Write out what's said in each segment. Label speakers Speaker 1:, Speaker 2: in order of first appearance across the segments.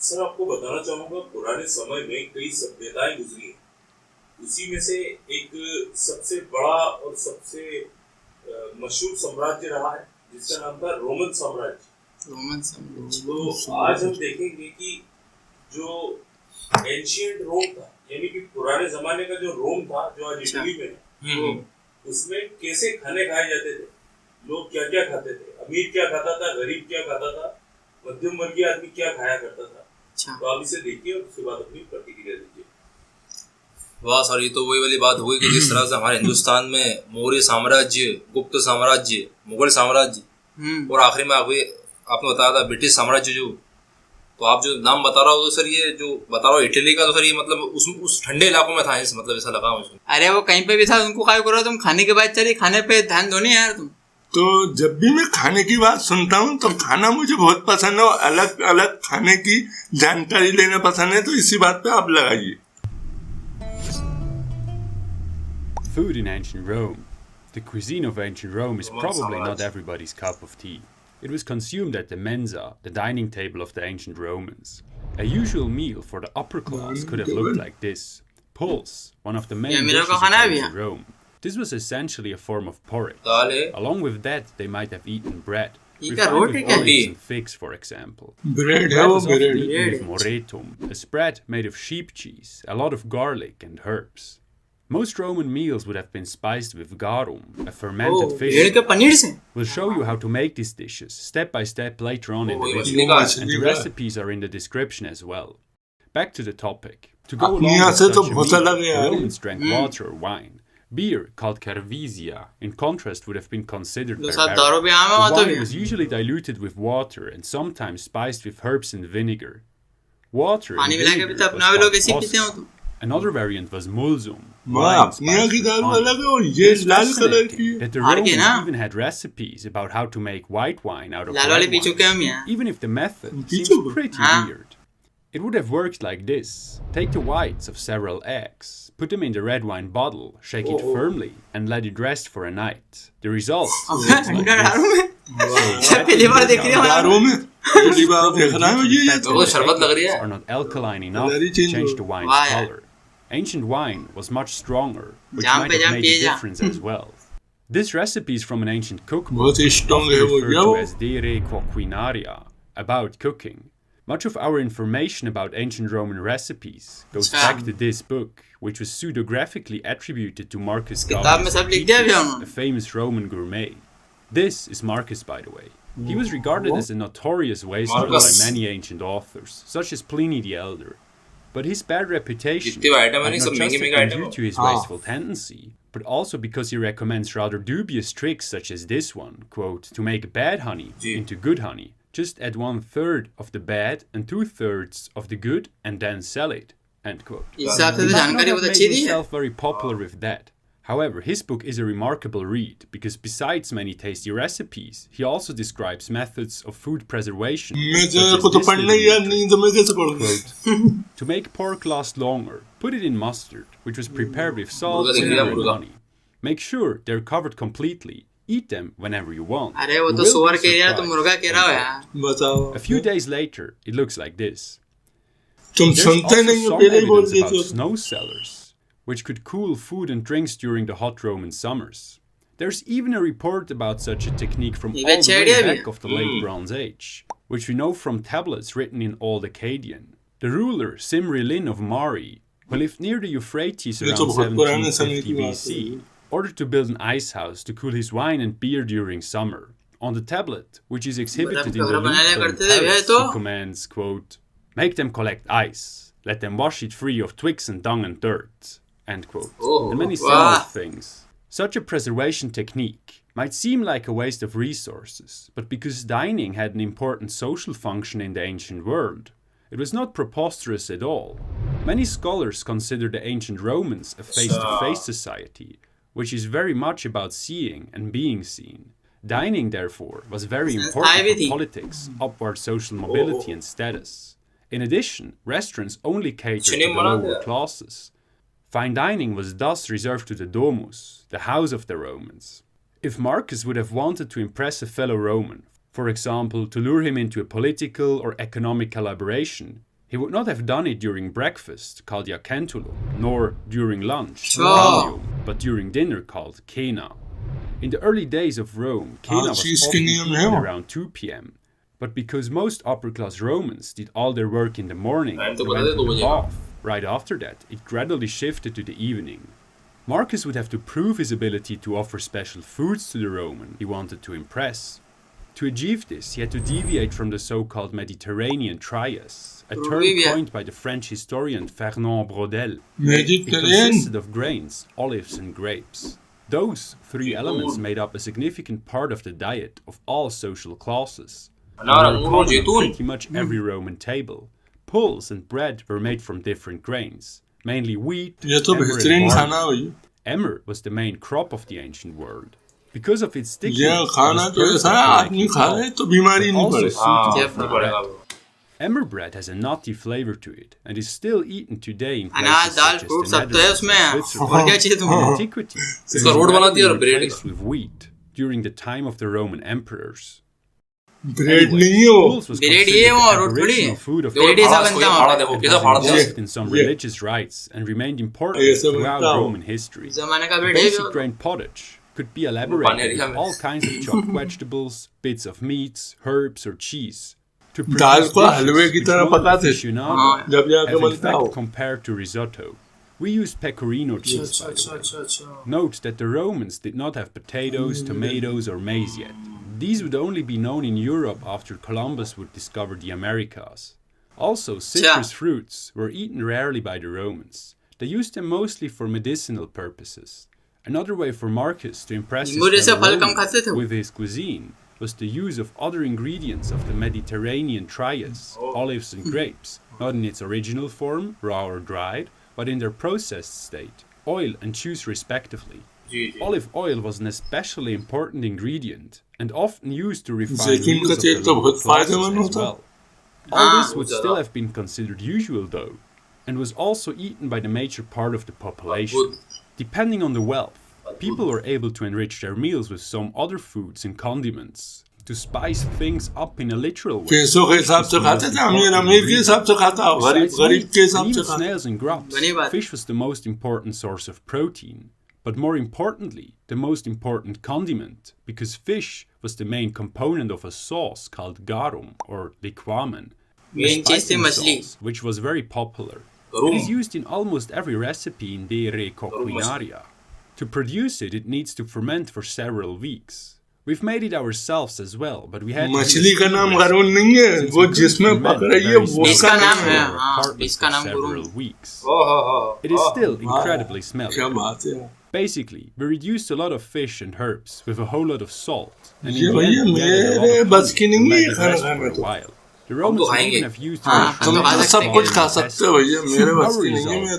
Speaker 1: Sir आपको बताना चाहूँगा पुराने समय में कई सभ्यताएं गुजरी हैं। उसी में से एक सबसे बड़ा और सबसे मशहूर साम्राज्य रहा है जिसका नाम था रोमन साम्राज्य। तो आज हम देखेंगे कि जो एंशिएंट रोम था यानी कि पुराने जमाने का जो रोम था जो आज इटली में है, उसमें कैसे खाने खाए जाते थे, लोग क्या क्या खाते थे, अमीर क्या खाता था, गरीब क्या खाता था, मध्यम वर्गीय आदमी क्या खाया करता था। तो आप इसे देखिए और उसके बाद अपनी प्रतिक्रिया दीजिए।
Speaker 2: वाह सर, ये तो वही वाली बात हुई कि जिस तरह से हमारे हिंदुस्तान में मौर्य साम्राज्य, गुप्त साम्राज्य, मुगल साम्राज्य और आखिरी में आपने बताया था ब्रिटिश साम्राज्य। जो तो आप जो नाम बता रहा हो तो सर ये जो बता रहा हो इटली का, तो सर ये मतलब उस ठंडे इलाकों में था, इस मतलब ऐसा लगा मुझे।
Speaker 3: अरे वो कहीं पे भी था, उनको काय करो तुम खाने के बाद चलिए खाने पे ध्यान दो नहीं यार तुम।
Speaker 4: तो जब भी मैं खाने की बात सुनता हूँ तो खाना मुझे बहुत पसंद है, अलग अलग खाने की जानकारी लेना पसंद है, तो इसी बात पे आप लगाइए।
Speaker 5: Food in ancient Rome. The cuisine of ancient Rome is probably not everybody's cup of tea. It was consumed at the mensa, the dining table of the ancient Romans. A usual meal for the upper class could have looked like this. Puls, one of the main dishes of ancient Rome. This was essentially a form of porridge. Along with that, they might have eaten bread. Refined with olives and figs, for example. Bread was often eaten with Moretum, a spread made of sheep cheese, a lot of garlic and herbs. Most Roman meals would have been spiced with garum, a fermented fish. We'll show you how to make these dishes step by step later on in the video, and the recipes are in the description as well. Back to the topic. To go along with such a meal, the Romans drank water or wine. Beer, called cervisia, in contrast would have been considered barbaric. The wine was usually diluted with water and sometimes spiced with herbs and vinegar. Water and vinegar was called posta. Another variant was mulsum, wine spiced with honey. It is fascinating that the Romans even had recipes about how to make white wine out of red wine, even if the method seems pretty weird. It would have worked like this. Take the whites of several eggs, put them in the red wine bottle, shake it firmly, and let it rest for a night. The result looks like this. Are not alkaline enough to change the wine's color. Ancient wine was much stronger, which might have made a difference as well. This recipe is from an ancient cookbook, often referred to as De Re Quoquinaria, about cooking. Much of our information about ancient Roman recipes goes back to this book, which was pseudographically attributed to Marcus Gallus, a famous Roman gourmet. This is Marcus, by the way. He was regarded as a notorious waster by many ancient authors, such as Pliny the Elder. But his bad reputation had not just been due to his wasteful tendency, but also because he recommends rather dubious tricks such as this one, quote, to make bad honey into good honey. Just add 1/3 of the bad and 2/3 of the good and then sell it, end quote. He might not have made himself very popular with that. However, his book is a remarkable read because besides many tasty recipes, he also describes methods of food preservation. Quote, to make pork last longer, put it in mustard, which was prepared with salt, vinegar, and honey. Make sure they're covered completely. Eat them whenever you want. A few days later, it looks like this. There's also some evidence about snow cellars, which could cool food and drinks during the hot Roman summers. There's even a report about such a technique from all the way back of the late Bronze Age, which we know from tablets written in Old Akkadian. The ruler Simri-Lin of Mari, who lived near the Euphrates around 1750 BC, ordered to build an ice house to cool his wine and beer during summer. On the tablet, which is exhibited in the Louvre Paris, he commands, quote, make them collect ice, let them wash it free of twigs and dung and dirt, end quote, and many similar things. Such a preservation technique might seem like a waste of resources, but because dining had an important social function in the ancient world, it was not preposterous at all. Many scholars consider the ancient Romans a face-to-face society, which is very much about seeing and being seen. Dining, therefore, was very important for politics, upward social mobility and status. In addition, restaurants only catered to the lower classes. Fine dining was thus reserved to the domus, the house of the Romans. If Marcus would have wanted to impress a fellow Roman, for example, to lure him into a political or economic collaboration, He would not have done it during breakfast, called Jacentulo, nor during lunch, Pallium, but during dinner, called Cena. In the early days of Rome, Cena was often eaten around 2 p.m., but because most upper-class Romans did all their work in the morning and went to the bath, right after that, it gradually shifted to the evening. Marcus would have to prove his ability to offer special foods to the Roman he wanted to impress. To achieve this, he had to deviate from the so-called Mediterranean trias, a term coined by the French historian Fernand Braudel. It consisted of grains, olives and grapes. Those three elements made up a significant part of the diet of all social classes. They were common on pretty much every Roman table. Puls and bread were made from different grains, mainly wheat, emmer and barley. Emmer was the main crop of the ancient world. Because of its thickness, emmer bread has a nutty flavor to it and is still eaten today in places such as the Netherlands and Switzerland. In antiquity, it was replaced with wheat during the time of the Roman emperors. Puls was considered the original food of used in some religious rites and remained important throughout Roman history. The basic grain pottage could be elaborated with all kinds of chopped vegetables, bits of meats, herbs or cheese. To produce dishes which no aficionado have in fact compared to risotto. We used pecorino cheese, by the way. Note that the Romans did not have potatoes, tomatoes or maize yet. These would only be known in Europe after Columbus would discover the Americas. Also, citrus fruits were eaten rarely by the Romans. They used them mostly for medicinal purposes. Another way for Marcus to impress his fellow Romans with his cuisine was the use of other ingredients of the Mediterranean trias, olives and grapes, not in its original form, raw or dried, but in their processed state, oil and juice respectively. Olive oil was an especially important ingredient and often used to refine meals of the local classes as well. All this would still have been considered usual though, and was also eaten by the major part of the population. Depending on the wealth, people were able to enrich their meals with some other foods and condiments, to spice things up in a literal way. Besides meat, and even snails and grubs, fish was the most important source of protein. But more importantly, the most important condiment, because fish was the main component of a sauce called garum or liquamen, a spicy sauce, which was very popular. It is used in almost every recipe in De Re Coquinaria. To produce it, it needs to ferment for several weeks. We've made it ourselves as well, but we had to use several weeks. It is still incredibly smelly. Basically, we reduced a lot of fish and herbs with a whole lot of salt, and in the end, we added a lot of honey and let it rest for a while. The Romans would even have used Our result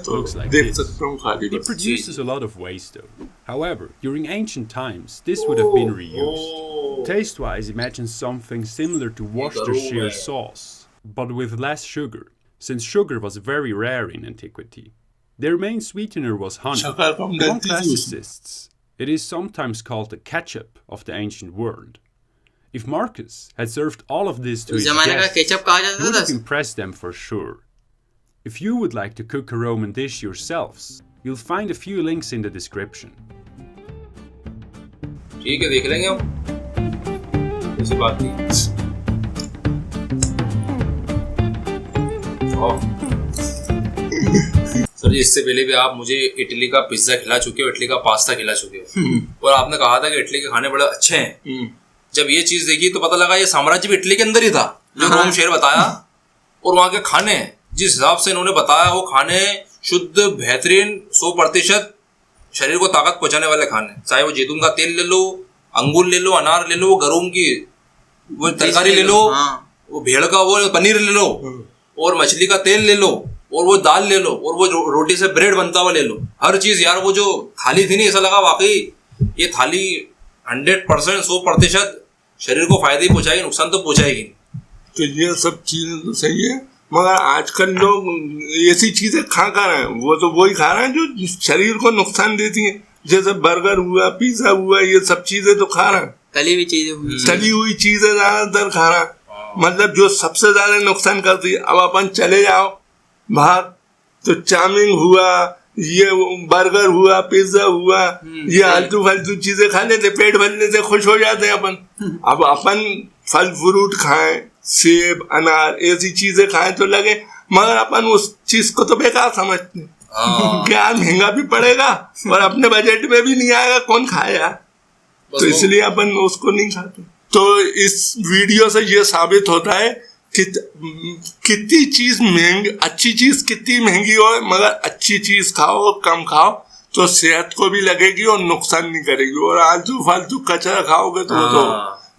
Speaker 5: looks like this. It produces a lot of waste though. However, during ancient times, this would have been reused. Taste-wise, imagine something similar to Worcestershire sauce, but with less sugar, since sugar was very rare in antiquity. Their main sweetener was honey. Among classicists, it is sometimes called the ketchup of the ancient world. If Marcus had served all of this to his guests, he would have impressed them for sure. If you would like to cook a Roman dish yourselves, you'll find a few links in the description.
Speaker 2: ठीक है, देख लेंगे हम. ऐसी बात नहीं. Sir जी, इससे पहले भी आप मुझे इटली का पिज्जा खिला चुके हो, इटली का पास्ता खिला चुके हो, और आपने कहा था कि इटली के खाने बड़े अच्छे हैं. जब ये चीज देखी तो पता लगा ये साम्राज्य भी इटली के अंदर ही था, जो रोम शहर बताया, और वहाँ के खाने जिस हिसाब से इन्होंने बताया, वो खाने शुद्ध, बेहतरीन, 100% शरीर को ताकत पहुंचाने वाले खाने. चाहे वो जैतून का तेल ले लो, अंगूर ले लो, अनार ले लो, गरूम की वो तरकारी ले लो, वो भेड़ का वो पनीर ले लो, और मछली का तेल ले लो, और वो दाल ले लो, और वो रोटी से ब्रेड बनता हुआ ले लो. हर चीज यार, वो जो थाली थी नहीं, ऐसा लगा वाकई ये थाली 100%, 100% शरीर को फायदे ही पहुंचाएगी, नुकसान तो पहुंचाएगी.
Speaker 4: तो ये सब चीजें तो सही है, मगर आजकल लोग ऐसी चीजें खा रहे हैं, वो तो वही खा रहे हैं जो शरीर को नुकसान देती हैं. जैसे बर्गर हुआ, पिज्जा हुआ, ये सब चीजें तो खा रहे हैं. तली हुई चीजें ज्यादातर खा रहे हैं. मतलब जो सबसे ज्यादा नुकसान करती है। अब अपन चले जाओ बाहर तो चाउमीन हुआ, ये बर्गर हुआ, पिज्जा हुआ, ये आलतू फालतू चीजें खा लेते, पेट भरने से खुश हो जाते हैं अपन। अब अपन फल फ्रूट खाएं, सेब अनार ऐसी चीजें खाएं तो लगे, मगर अपन उस चीज को तो बेकार समझते हैं। क्या महंगा भी पड़ेगा और अपने बजट में भी नहीं आएगा, कौन खाएगा? तो इसलिए अपन उसको नहीं खाते। तो इस वीडियो से ये साबित होता है कि कितनी चीज महंगी, अच्छी चीज कितनी महंगी हो, मगर अच्छी चीज खाओ, कम खाओ तो सेहत को भी लगेगी और नुकसान नहीं करेगी। और आलतू फालतू कचरा खाओगे तो वो तो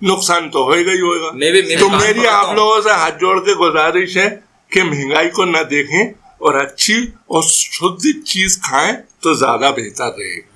Speaker 4: नुकसान तो होगा ही होगा। तो मेरी आप लोगों से हाथ जोड़ के गुजारिश है कि महंगाई को न देखें और अच्छी और शुद्ध चीज खाएं तो ज्यादा बेहतर रहेगा।